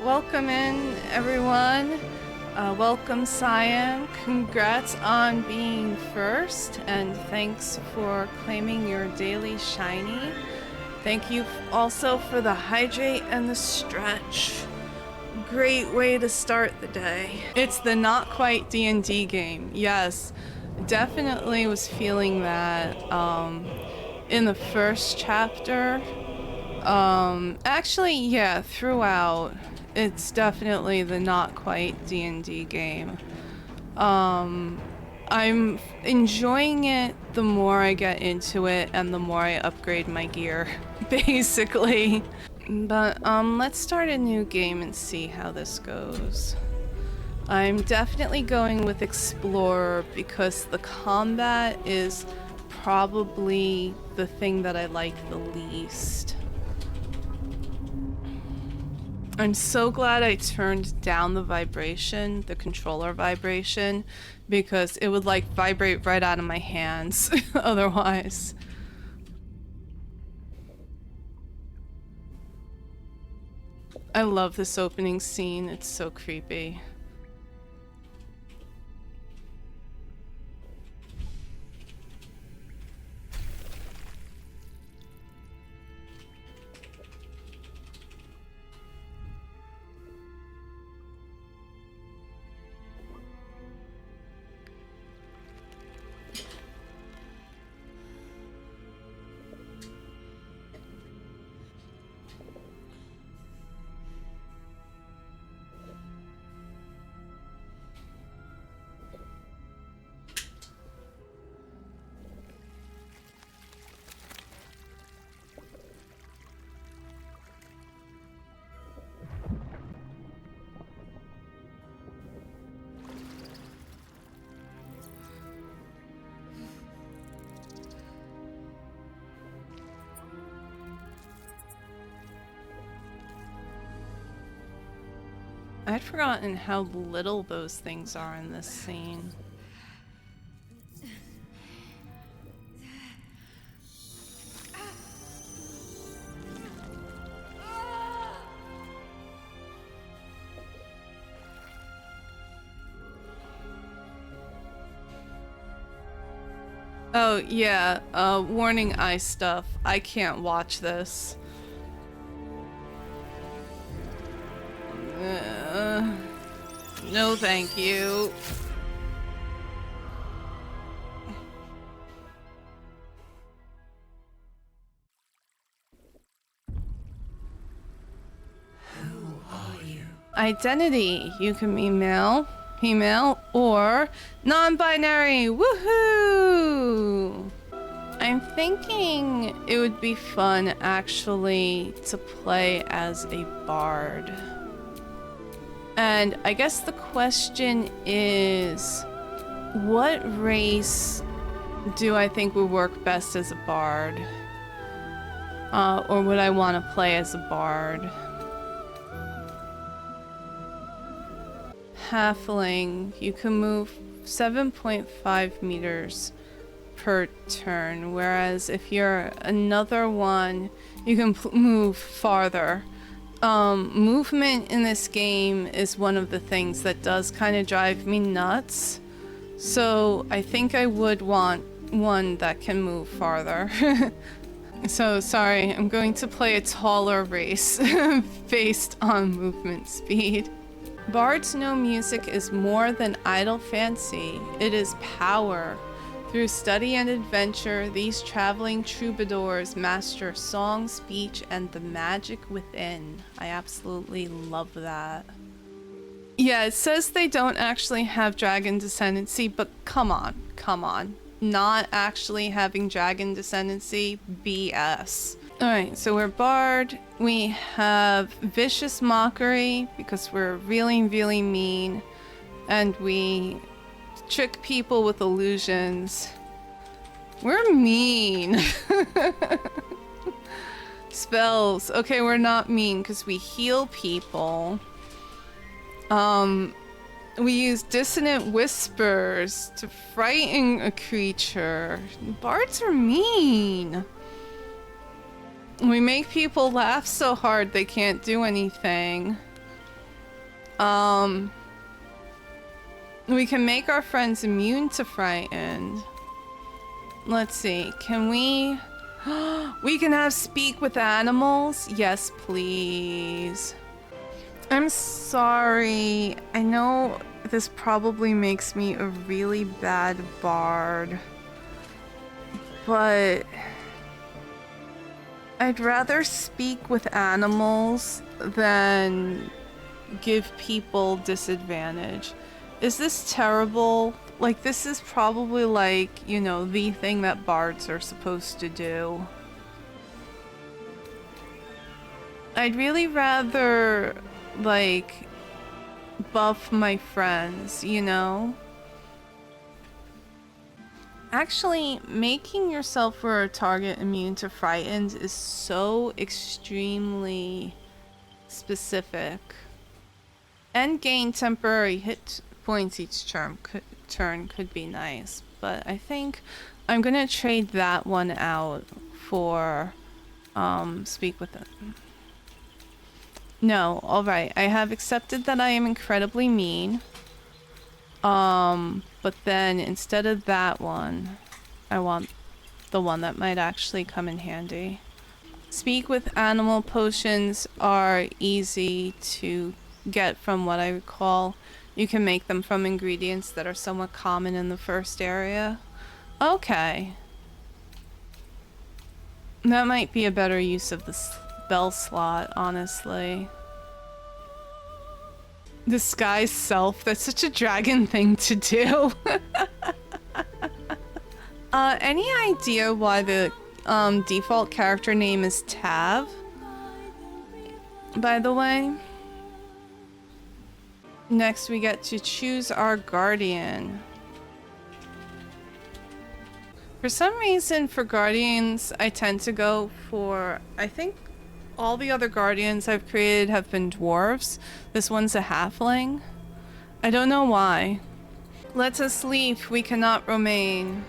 welcome in everyone. Welcome Cyan. Congrats on being first and thanks for claiming your daily shiny. Thank you also for the hydrate and the stretch. Great way to start the day. It's the not quite D&D game. Yes, definitely was feeling that in the first chapter. Actually, yeah, throughout. It's definitely the not quite D&D game. I'm enjoying it the more I get into it and the more I upgrade my gear, basically. But let's start a new game and see how this goes. I'm definitely going with Explorer because the combat is probably the thing that I like the least. I'm so glad I turned down the vibration, the controller vibration, because it would like vibrate right out of my hands otherwise. I love this opening scene, it's so creepy. I'd forgotten how little those things are in this scene. Oh yeah, warning eye stuff. I can't watch this. No thank you. Who are you? Identity. You can be male, female, or non-binary. Woohoo! I'm thinking it would be fun actually to play as a bard. And I guess the question is, what race do I think would work best as a bard? Or would I want to play as a bard? Halfling, you can move 7.5 meters per turn, whereas if you're another one, you can move farther. Movement in this game is one of the things that does kind of drive me nuts. So I think I would want one that can move farther. So sorry, I'm going to play a taller race based on movement speed. Bards know music is more than idle fancy. It is power. Through study and adventure, these traveling troubadours master song, speech, and the magic within. I absolutely love that. Yeah, it says they don't actually have dragon descendancy, but come on, come on. Not actually having dragon descendancy, BS. Alright, so we're bard. We have vicious mockery because we're really, really mean. And we trick people with illusions. We're mean. Spells. Okay, we're not mean because we heal people. We use dissonant whispers to frighten a creature. Bards are mean. We make people laugh so hard they can't do anything. We can make our friends immune to frightened. Let's see, can we... We can have speak with animals? Yes, please. I'm sorry. I know this probably makes me a really bad bard, but I'd rather speak with animals than give people disadvantage. Is this terrible? Like, this is probably like, you know, the thing that bards are supposed to do. I'd really rather, like, buff my friends, you know? Actually, making yourself or a target immune to frightened is so extremely specific. And gain temporary hit points each turn could be nice, but I think I'm gonna trade that one out for speak with it. No, alright, I have accepted that I am incredibly mean. But then instead of that one, I want the one that might actually come in handy. Speak with animal potions are easy to get from what I recall. You can make them from ingredients that are somewhat common in the first area. Okay. That might be a better use of the spell slot, honestly. Disguise self, that's such a dragon thing to do. Any idea why the default character name is Tav? By the way? Next we get to choose our guardian. For some reason for guardians I tend to go for, I think all the other guardians I've created have been dwarves. This one's a halfling. I don't know why. Let us leave, we cannot remain.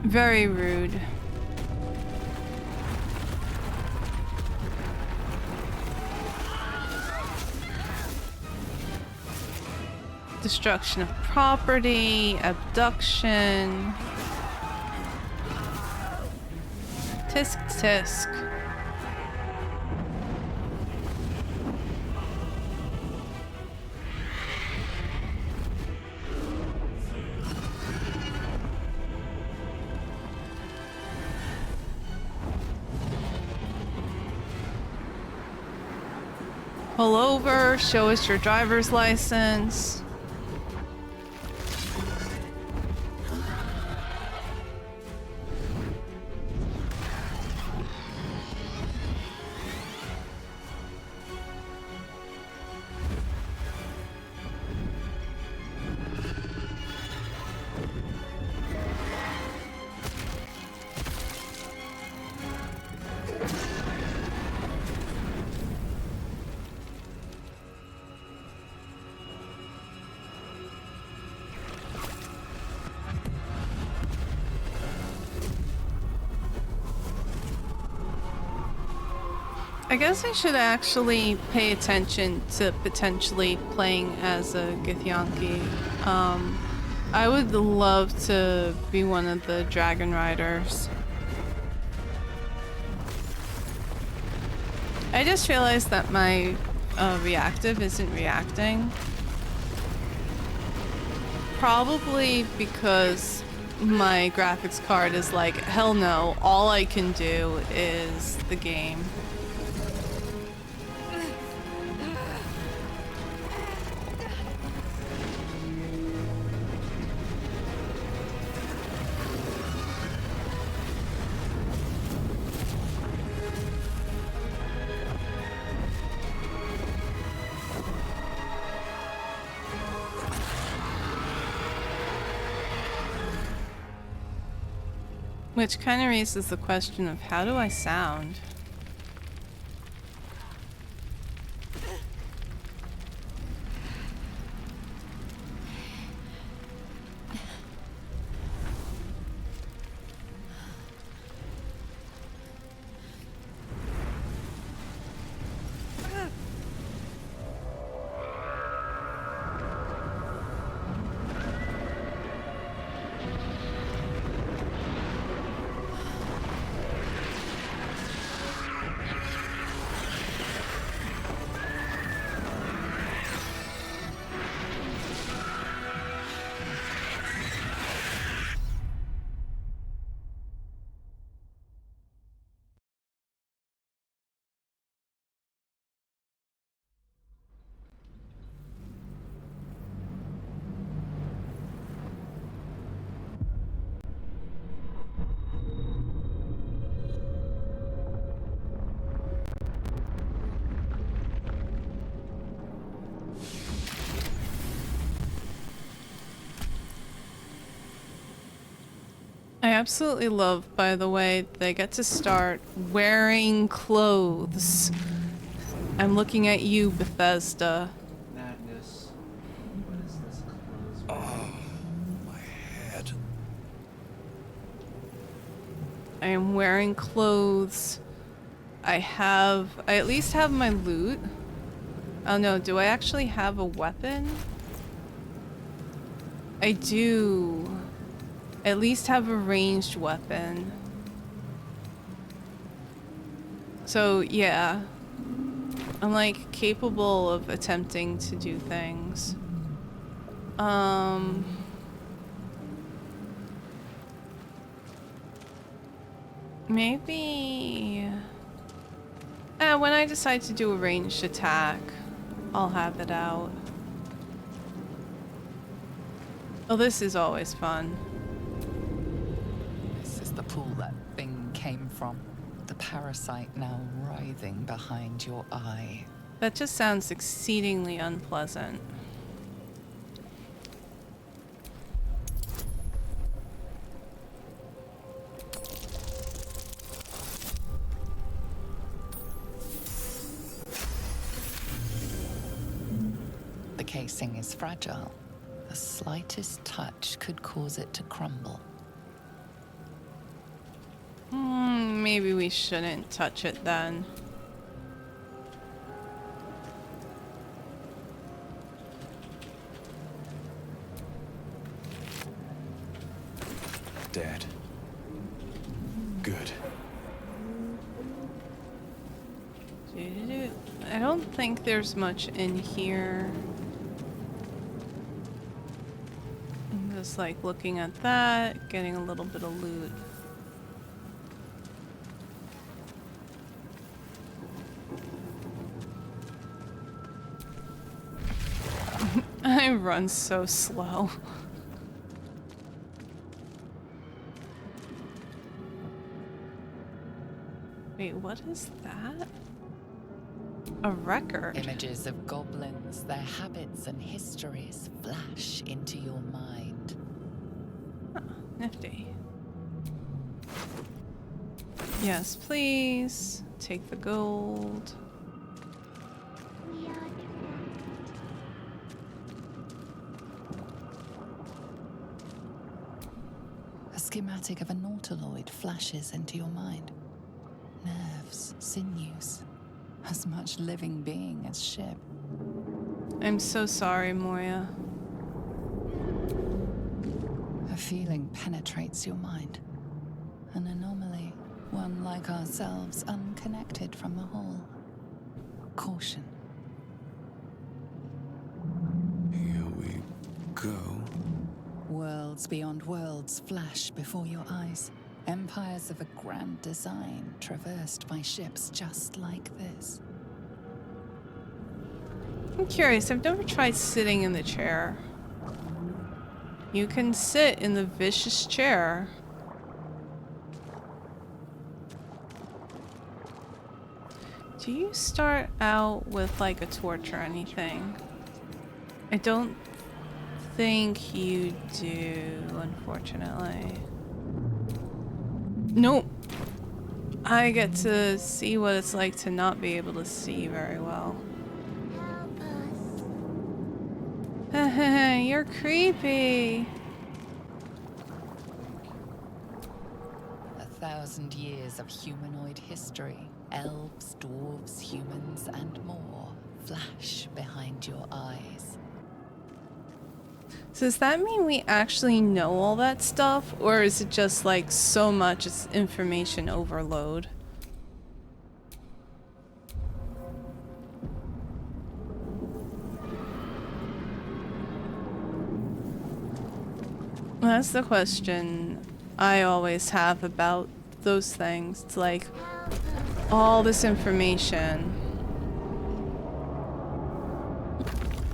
Very rude. Destruction of property, abduction. Tisk tisk. Pull over, show us your driver's license. I guess I should actually pay attention to potentially playing as a Githyanki. I would love to be one of the dragon riders. I just realized that my reactive isn't reacting. Probably because my graphics card is like, hell no, all I can do is the game. Which kind of raises the question of how do I sound? I absolutely love, by the way, they get to start wearing clothes. I'm looking at you, Bethesda. Madness. What is this clothes? My head. I am wearing clothes. I at least have my loot. Oh no, do I actually have a weapon? I do. At least have a ranged weapon. So yeah, I'm like capable of attempting to do things. Maybe when I decide to do a ranged attack, I'll have it out. Oh, this is always fun. This is the pool that thing came from. The parasite now writhing behind your eye. That just sounds exceedingly unpleasant. The casing is fragile. The slightest touch could cause it to crumble. Maybe we shouldn't touch it then. Dead. Good. I don't think there's much in here. I'm just like looking at that, getting a little bit of loot. I run so slow. Wait, what is that? A record. Images of goblins, their habits and histories flash into your mind. Huh, nifty. Yes, please. Take the gold. A schematic of a nautiloid flashes into your mind. Nerves, sinews, as much living being as ship. I'm so sorry, Moya. A feeling penetrates your mind. An anomaly, one like ourselves, unconnected from the whole. Caution. Here we go. Worlds beyond worlds flash before your eyes. Empires of a grand design traversed by ships just like this. I'm curious, I've never tried sitting in the chair. You can sit in the vicious chair. Do you start out with like a torch or anything? I don't think you do, unfortunately. Nope. I get to see what it's like to not be able to see very well. Help us. You're creepy. 1,000 years of humanoid history. Elves, dwarves, humans, and more flash behind your eyes. So does that mean we actually know all that stuff? Or is it just like so much it's information overload? That's the question I always have about those things. It's like all this information.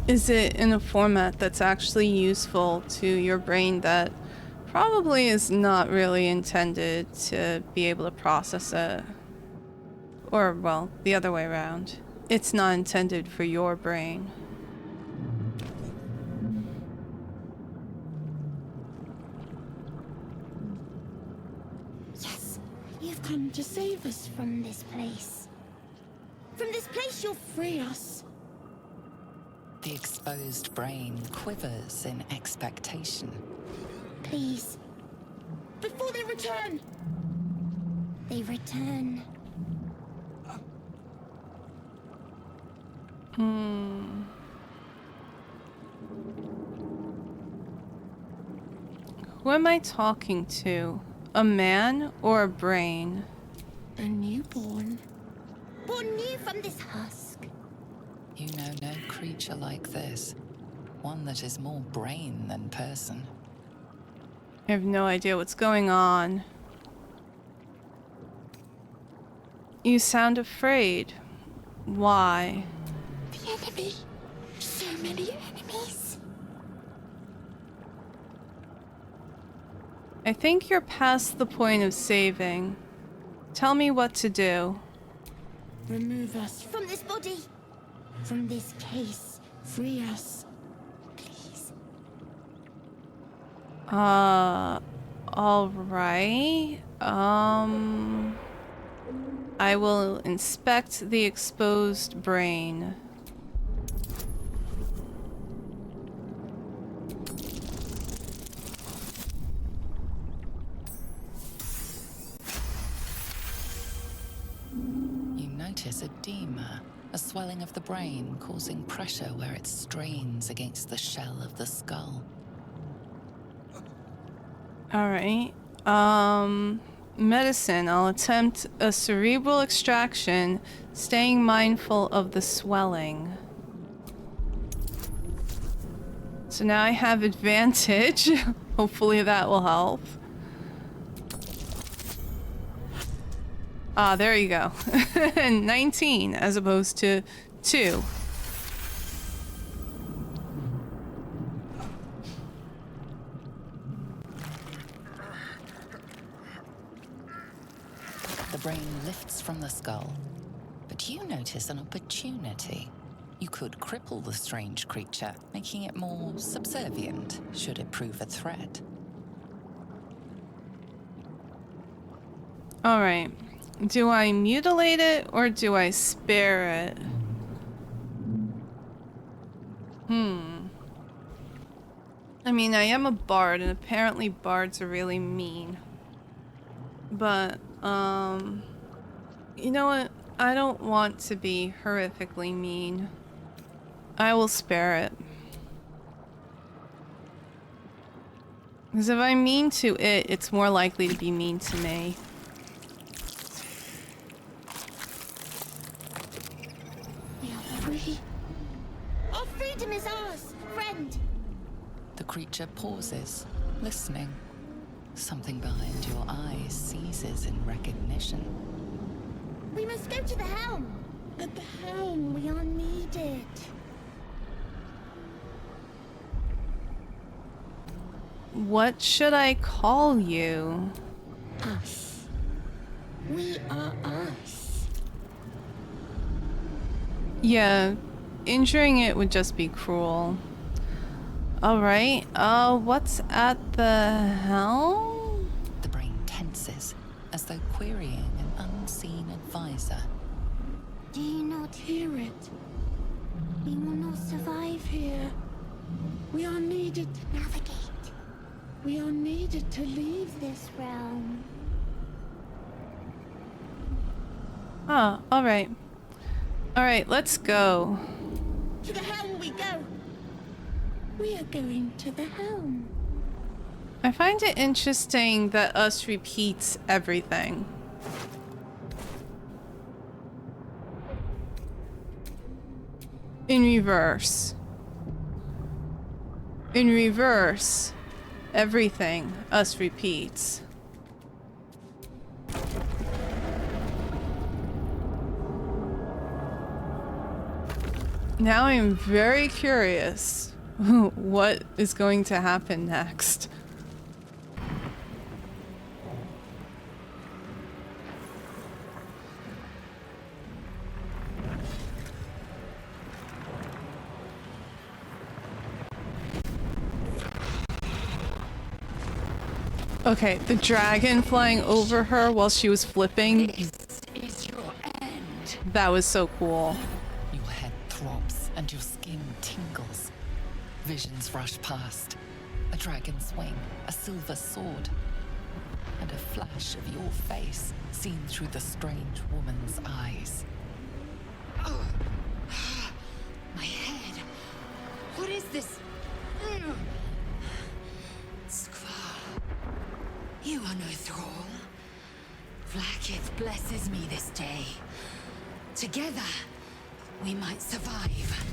Is it in a format that's actually useful to your brain that probably is not really intended to be able to process it? Or, well, the other way around. It's not intended for your brain. Yes, you've come to save us from this place. From this place, you'll free us. The exposed brain quivers in expectation. Please. Before they return. They return. Who am I talking to? A man or a brain? A newborn. Born new from this husk. You know no creature like this. One that is more brain than person. I have no idea what's going on. You sound afraid. Why? The enemy. So many enemies. I think you're past the point of saving. Tell me what to do. Remove us from this body. From this case. Free us. Please. Alright. I will inspect the exposed brain. You notice edema, a swelling of the brain causing pressure where it strains against the shell of the skull. Alright. Medicine. I'll attempt a cerebral extraction, staying mindful of the swelling. So now I have advantage. Hopefully that will help. Ah, there you go. 19 as opposed to 2. The brain lifts from the skull, but you notice an opportunity. You could cripple the strange creature, making it more subservient should it prove a threat. Alright. Do I mutilate it or do I spare it? I mean, I am a bard, and apparently bards are really mean. But, you know what? I don't want to be horrifically mean. I will spare it. Because if I'm mean to it, it's more likely to be mean to me. We are free. Our freedom is ours, friend. The creature pauses, listening. Something behind your eyes seizes in recognition. We must go to the helm. At the helm, we are needed. What should I call you? Us. We are us. Yeah, injuring it would just be cruel. Alright, what's at the helm? The brain tenses, as though querying an unseen advisor. Do you not hear it? We will not survive here. We are needed to navigate. We are needed to leave this realm. Oh, alright. Alright, let's go. To the helm we go. We are going to the helm. I find it interesting that us repeats everything. In reverse. In reverse. Everything us repeats. Now I'm very curious what is going to happen next. Okay, the dragon flying over her while she was flipping. This is your end. That was so cool. Your head throbs and your skin tingles. Visions rush past. A dragon's wing, a silver sword, and a flash of your face seen through the strange woman's eyes. Oh. My head. What is this? Skvar. You are no thrall. Vlaakith blesses me this day. Together, we might survive.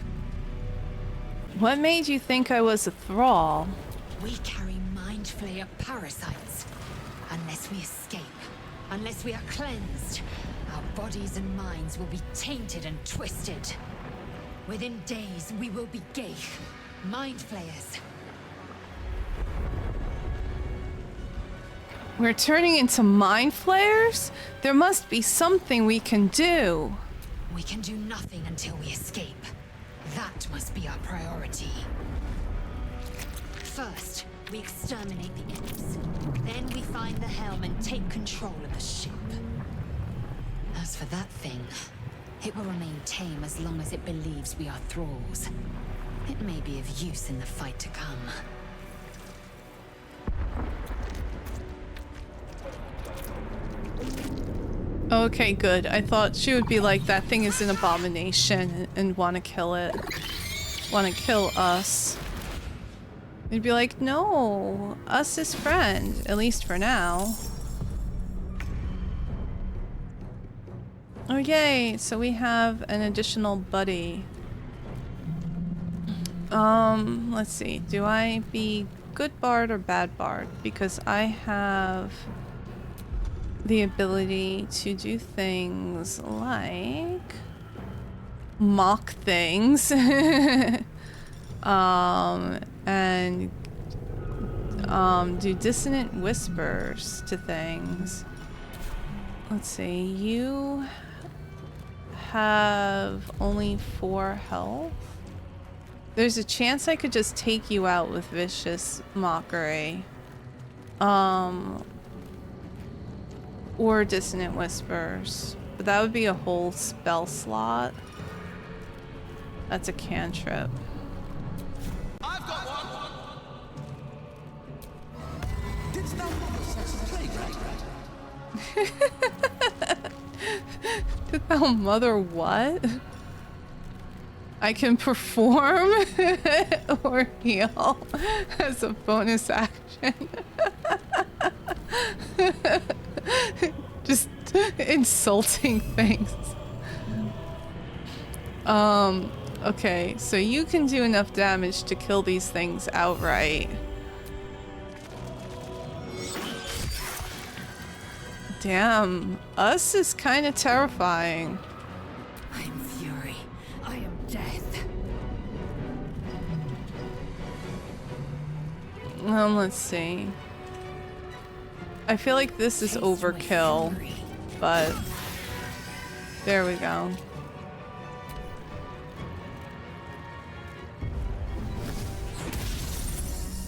What made you think I was a thrall? We carry mind flayer parasites. Unless we escape, unless we are cleansed, our bodies and minds will be tainted and twisted. Within days, we will be Geich, mind flayers. We're turning into mind flayers? There must be something we can do. We can do nothing until we escape. That must be our priority. First, we exterminate the imps. Then we find the helm and take control of the ship. As for that thing, it will remain tame as long as it believes we are thralls. It may be of use in the fight to come. Okay, good. I thought she would be like, that thing is an abomination and want to kill it. Want to kill us. We'd be like, no, us is friend, at least for now. Oh yay, so we have an additional buddy. Let's see, do I be good bard or bad bard? Because I have the ability to do things like mock things and do dissonant whispers to things. Let's see, you have only 4 health. There's a chance I could just take you out with vicious mockery. Or dissonant whispers. But that would be a whole spell slot. That's a cantrip. I've got one. Didst thou mother such playground? Did thou mother what? I can perform or heal as a bonus action. Just insulting things. Okay, so you can do enough damage to kill these things outright. Damn, us is kind of terrifying. I am fury. I am death. Let's see. I feel like this is overkill, but there we go.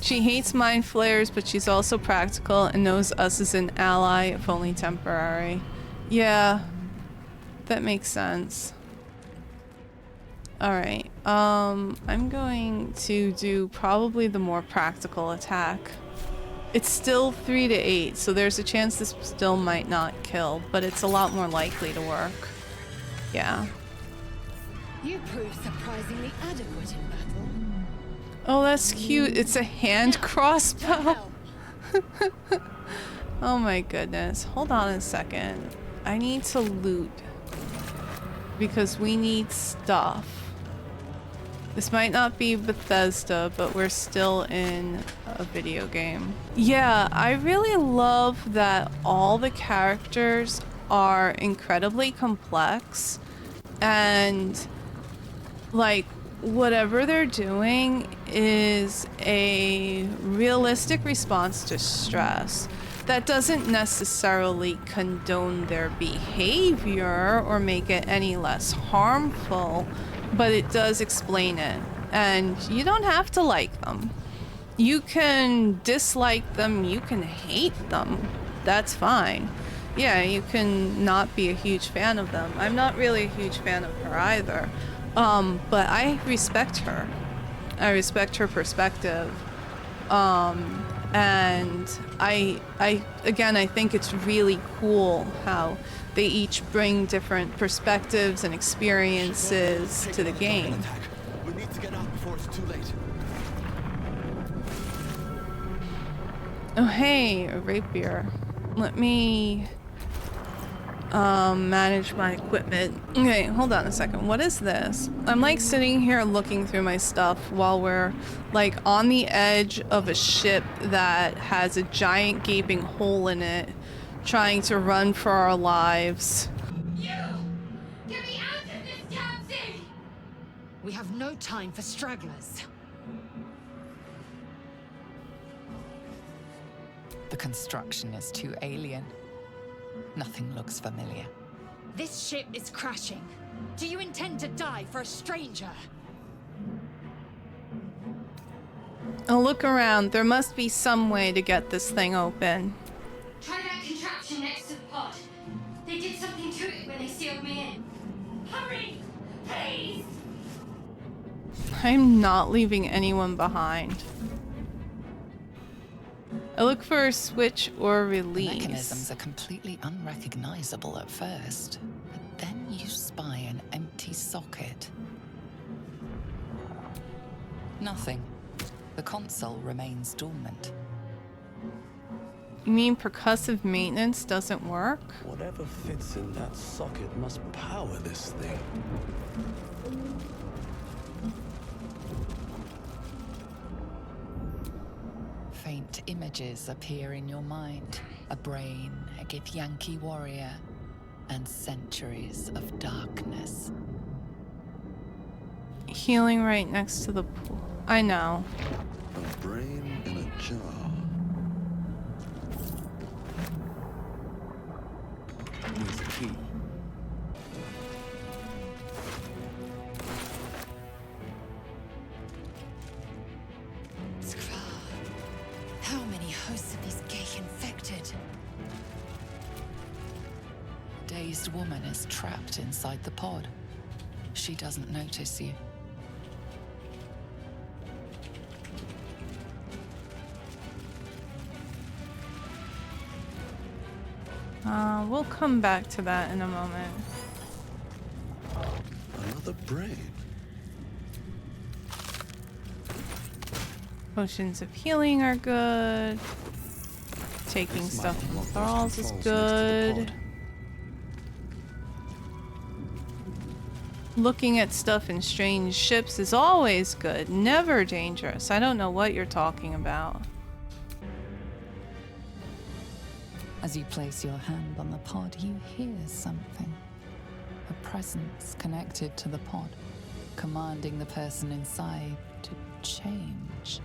She hates mind flayers, but she's also practical and knows us as an ally, if only temporary. Yeah, that makes sense. Alright, I'm going to do probably the more practical attack. It's still 3 to 8, so there's a chance this still might not kill, but it's a lot more likely to work. Yeah. You prove surprisingly adequate in battle. Oh, that's cute. It's a hand crossbow. Oh my goodness. Hold on a second. I need to loot. Because we need stuff. This might not be Bethesda, but we're still in a video game. Yeah, I really love that all the characters are incredibly complex. And, like, whatever they're doing is a realistic response to stress. That doesn't necessarily condone their behavior or make it any less harmful, but it does explain it. And you don't have to like them. You can dislike them, you can hate them. That's fine. Yeah, you can not be a huge fan of them. I'm not really a huge fan of her either. But I respect her. I respect her perspective. And I think it's really cool how they each bring different perspectives and experiences to the game. We need to get out before it's too late. Oh hey, a rapier. Let me manage my equipment. Okay, hold on a second. What is this? I'm like sitting here looking through my stuff while we're like on the edge of a ship that has a giant gaping hole in it, trying to run for our lives. You! Get me out of this damn thing! We have no time for stragglers. The construction is too alien. Nothing looks familiar. This ship is crashing. Do you intend to die for a stranger? I'll look around. There must be some way to get this thing open. Try that contraption next to the pod. They did something to it when they sealed me in. Hurry! Please! I'm not leaving anyone behind. I look for a switch or release. Mechanisms are completely unrecognizable at first, but then you spy an empty socket. Nothing. The console remains dormant. You mean percussive maintenance doesn't work? Whatever fits in that socket must power this thing. Faint images appear in your mind. A brain, a Githyanki warrior, and centuries of darkness. Healing right next to the pool. I know. A brain in a jar. Needs a key. How many hosts of these gay infected? A dazed woman is trapped inside the pod. She doesn't notice you. We'll come back to that in a moment. Another brain. Potions of healing are good. Taking This stuff might from unlock thralls those is controls next to the good. pod. Looking at stuff in strange ships is always good, never dangerous. I don't know what you're talking about. As you place your hand on the pod, you hear something. A presence connected to the pod, commanding the person inside to change.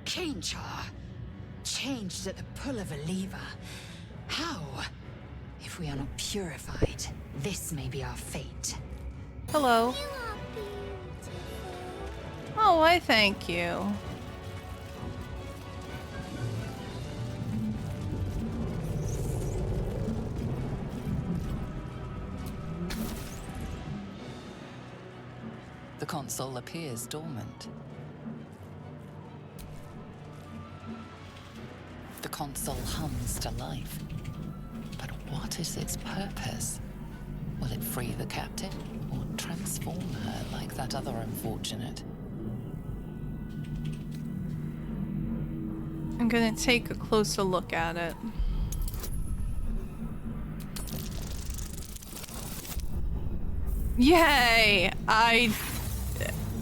Change her. Changed at the pull of a lever. How? If we are not purified, this may be our fate. Hello. You are beautiful. Oh, I thank you. The console appears dormant. The console hums to life. But what is its purpose? Will it free the captive or transform her like that other unfortunate? I'm gonna take a closer look at it. Yay! I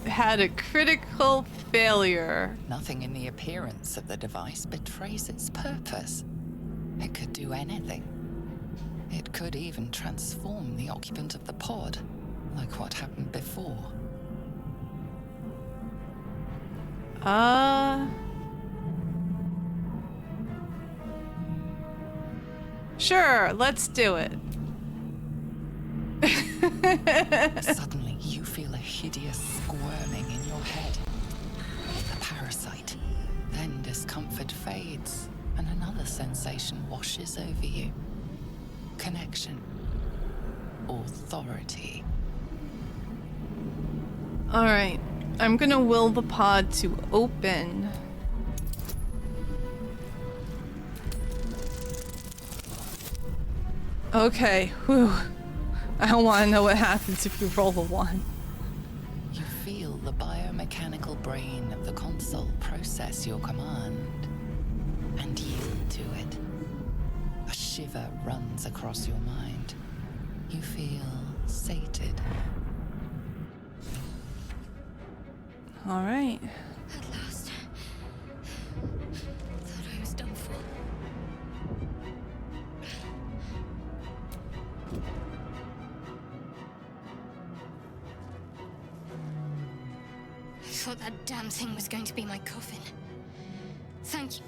had a critical failure. Nothing in the appearance of the device betrays its purpose. It could do anything. It could even transform the occupant of the pod, like what happened before. Sure, let's do it. Suddenly, you feel a hideous squirming in your head. A parasite. Then discomfort fades, and another sensation washes over you. Connection. Authority. Alright, I'm gonna will the pod to open. Okay, whew. I don't want to know what happens if you roll a 1. You feel the biomechanical brain of the console process your command and yield to it. A shiver runs across your mind. You feel sated. Alright. At last. Thought I was done for. I thought that damn thing was going to be my coffin. Thank you.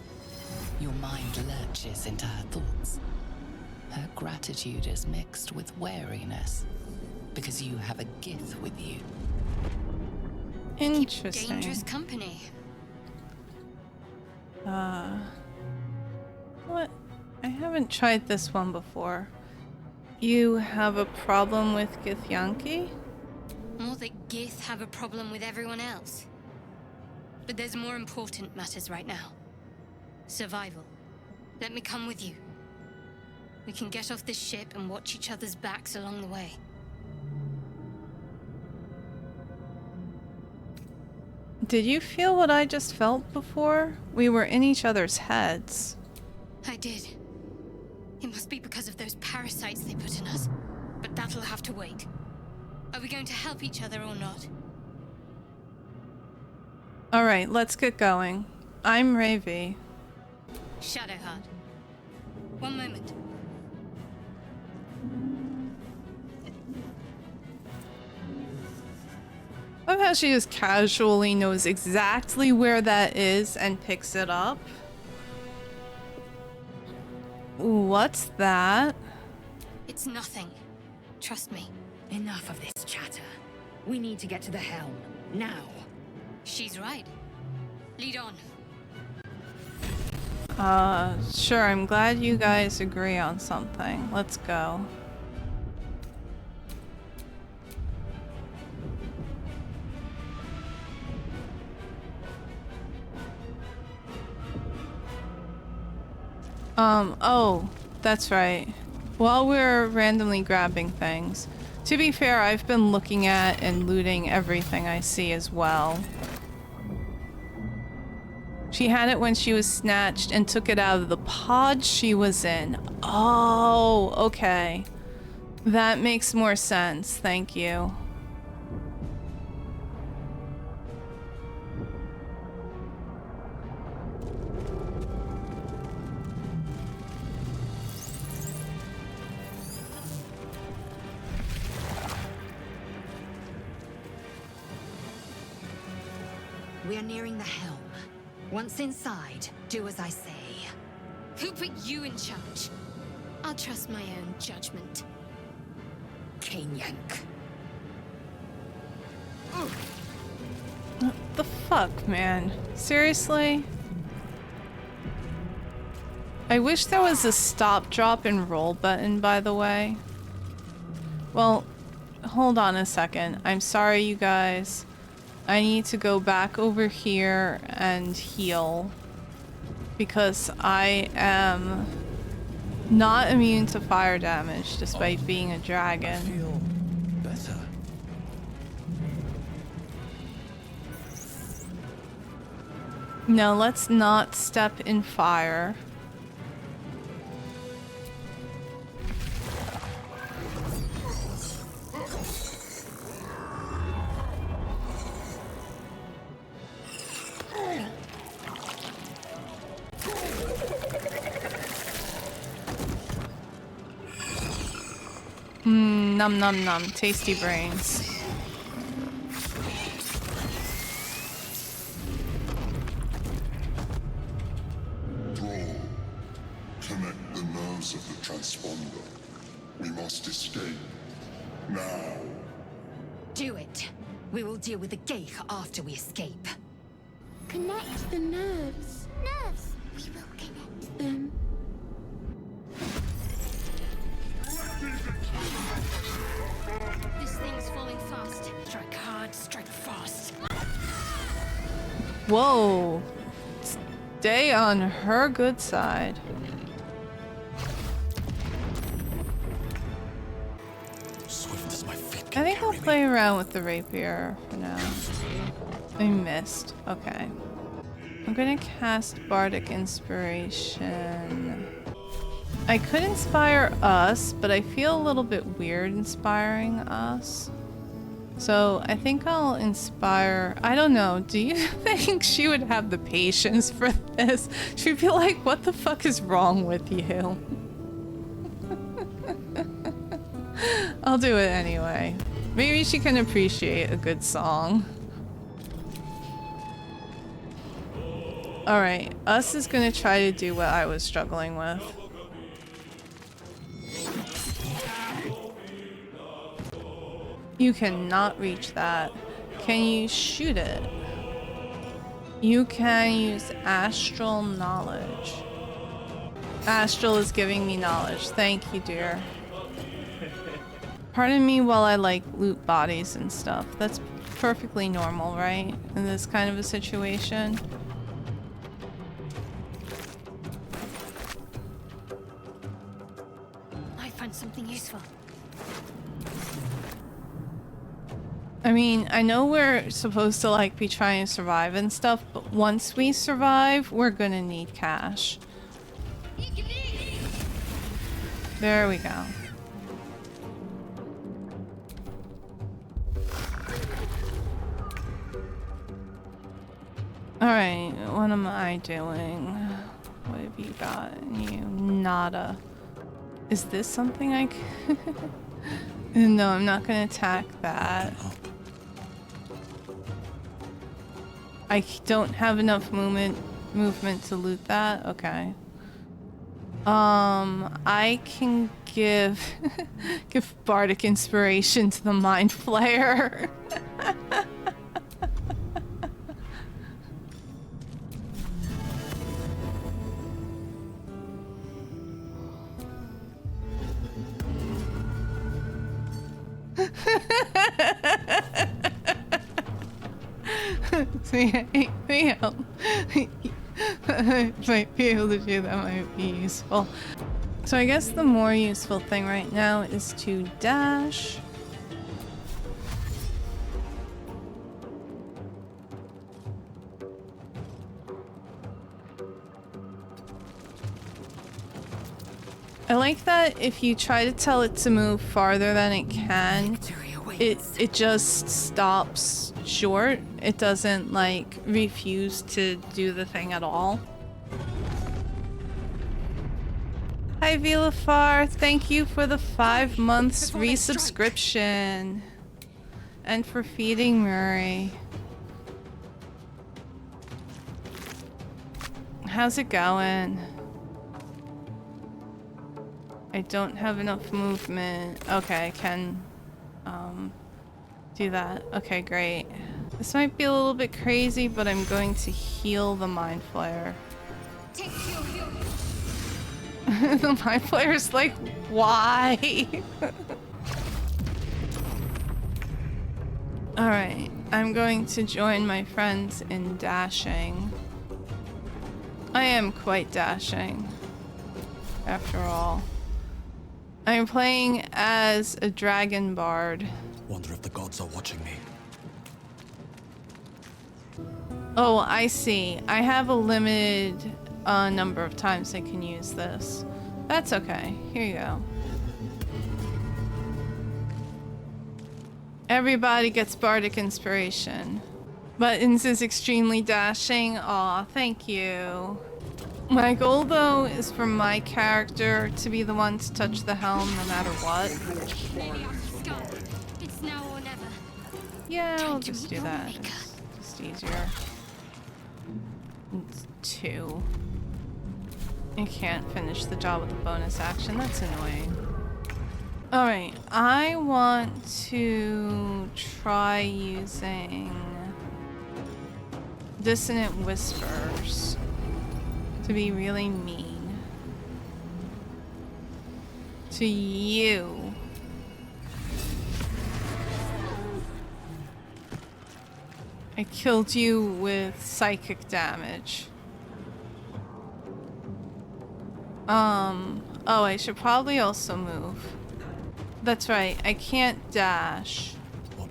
Your mind lurches into her thoughts. Her gratitude is mixed with wariness, because you have a gift with you. Interesting. Dangerous company. What? I haven't tried this one before. You have a problem with Githyanki? More that Gith have a problem with everyone else. But there's more important matters right now. Survival. Let me come with you. We can get off this ship and watch each other's backs along the way. Did you feel what I just felt before? We were in each other's heads. I did. It must be because of those parasites they put in us. But that'll have to wait. Are we going to help each other or not? Alright, let's get going. I'm Raevi. Shadowheart. One moment. I love how she just casually knows exactly where that is and picks it up. What's that? It's nothing. Trust me. Enough of this chatter. We need to get to the helm. Now. She's right. Lead on. Sure, I'm glad you guys agree on something. Let's go. Oh, that's right. While we're randomly grabbing things, to be fair, I've been looking at and looting everything I see as well. She had it when she was snatched and took it out of the pod she was in. Oh, okay. That makes more sense. Thank you. We are nearing the helm. Once inside, do as I say. Who put you in charge? I'll trust my own judgment. Cane yank. What the fuck, man? Seriously? I wish there was a stop, drop, and roll button, by the way. Well, hold on a second. I'm sorry, you guys. I need to go back over here and heal. Because I am not immune to fire damage, despite being a I dragon. feel better. No, let's not step in fire. Num num num, tasty brains. Draw. Connect the nerves of the transponder. We must escape. Now. Do it. We will deal with the Geich after we escape. Connect the nerves. Nerves. We will connect them. This thing's falling fast. Strike hard, strike fast. Whoa. Stay on her good side. Swift as my feet I can think I'll carry me. play around with the rapier for now. I missed. Okay. I'm gonna cast Bardic Inspiration. I could inspire us, but I feel a little bit weird inspiring us. So I think I'll inspire... I don't know. Do you think she would have the patience for this? She'd be like, what the fuck is wrong with you? I'll do it anyway. Maybe she can appreciate a good song. Alright, us is gonna try to do what I was struggling with. You cannot reach that. Can you shoot it? You can use astral knowledge. Astral is giving me knowledge. Thank you, dear. Pardon me while I like loot bodies and stuff. That's perfectly normal, right? In this kind of a situation. I found something useful. I mean, I know we're supposed to like be trying to survive and stuff, but once we survive, we're gonna need cash. There we go. Alright, what am I doing? What have you got in you? Nada. Is this something I can... No, I'm not gonna attack that. I don't have enough movement to loot that? Okay. I can give give Bardic Inspiration to the Mind Flayer. I might be able to do that, might be useful. So I guess the more useful thing right now is to dash. I like that if you try to tell it to move farther than it can, it just stops short. It doesn't like refuse to do the thing at all. Hi Vilafar, thank you for the 5 months resubscription. And for feeding Murray. How's it going? I don't have enough movement. Okay, I can do that. Okay, great. This might be a little bit crazy, but I'm going to heal the Mind Flayer. The Mind Flayer's like, why? Alright, I'm going to join my friends in dashing. I am quite dashing, after all. I'm playing as a DragonBard. Wonder if the gods are watching me. Oh, I see. I have a limited number of times I can use this. That's okay. Here you go. Everybody gets bardic inspiration. Buttons is extremely dashing. Aw, thank you. My goal, though, is for my character to be the one to touch the helm no matter what. It's now or never. Yeah, I'll just do that. It's just easier. It's 2. I can't finish the job with a bonus action. That's annoying. Alright, I want to try using Dissonant Whispers to be really mean to you. I killed you with psychic damage. Oh, I should probably also move. That's right, I can't dash,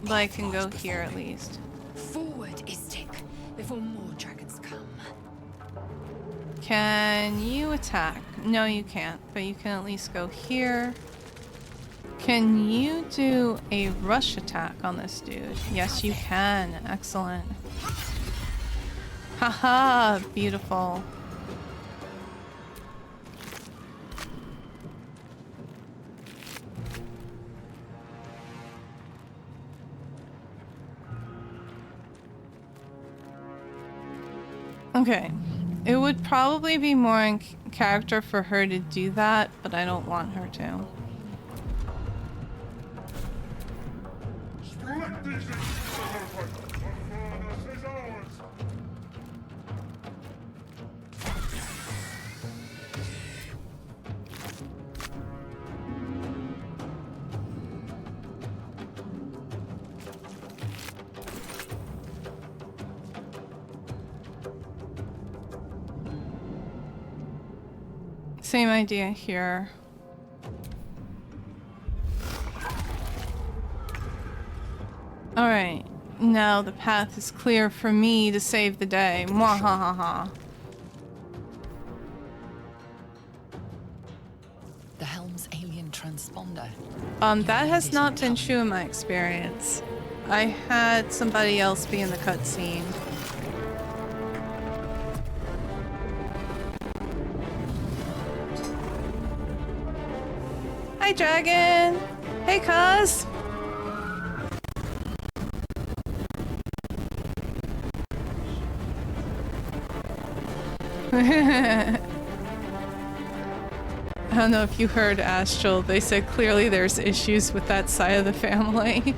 but I can go here at least. Forward, Istik, before more dragons come. Can you attack? No, you can't, but you can at least go here. Can you do a rush attack on this dude? Yes, you can. Excellent. Haha, beautiful. Okay. It would probably be more in character for her to do that, but I don't want her to. Same idea here. Alright, now the path is clear for me to save the day. Mwahaha. The helm's alien transponder. That has not been true in my experience. I had somebody else be in the cutscene. Hi, Dragon! Hey, cuz! I don't know if you heard Astral, they said clearly there's issues with that side of the family.